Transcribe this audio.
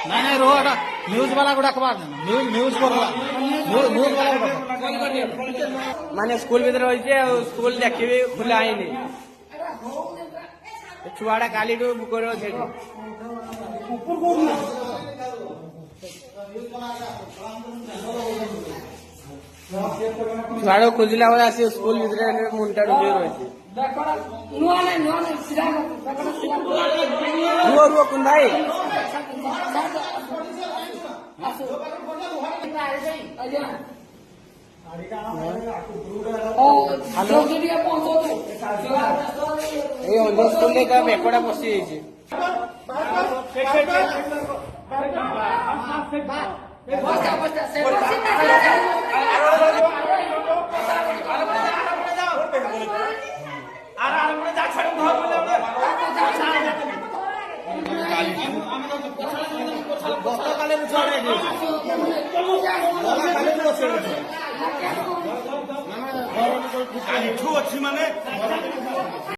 ନାଇଁ ନାଇଁ ରୋ ଏଟା ନ୍ୟୁଜ ବାଲା ଗୁଡା ନ୍ୟୁଜ ମାନେ ସ୍କୁଲ ଭିତରେ ରହିଛି ଆଉ ସ୍କୁଲ ଦେଖିବି ଖୋଲା ହେଇନି ଛୁଆଟା କାଲିଠୁ ଭୋକରେ ଅଛି ଏଠି। ଛୁଆଟା ଖୋଜିଲା ବେଳେ ଆସି ସ୍କୁଲ ଭିତରେ ମୁଣ୍ଡଟା ଡୁବି ରହିଛି। ରୁହ କୁନ୍ଦାଇ ଏଇ ଅନ୍ଧ ସ୍କୁଲରେ ଏକା ବେକଟା ପଶି ଯାଇଛି। ଅଛି ମାନେ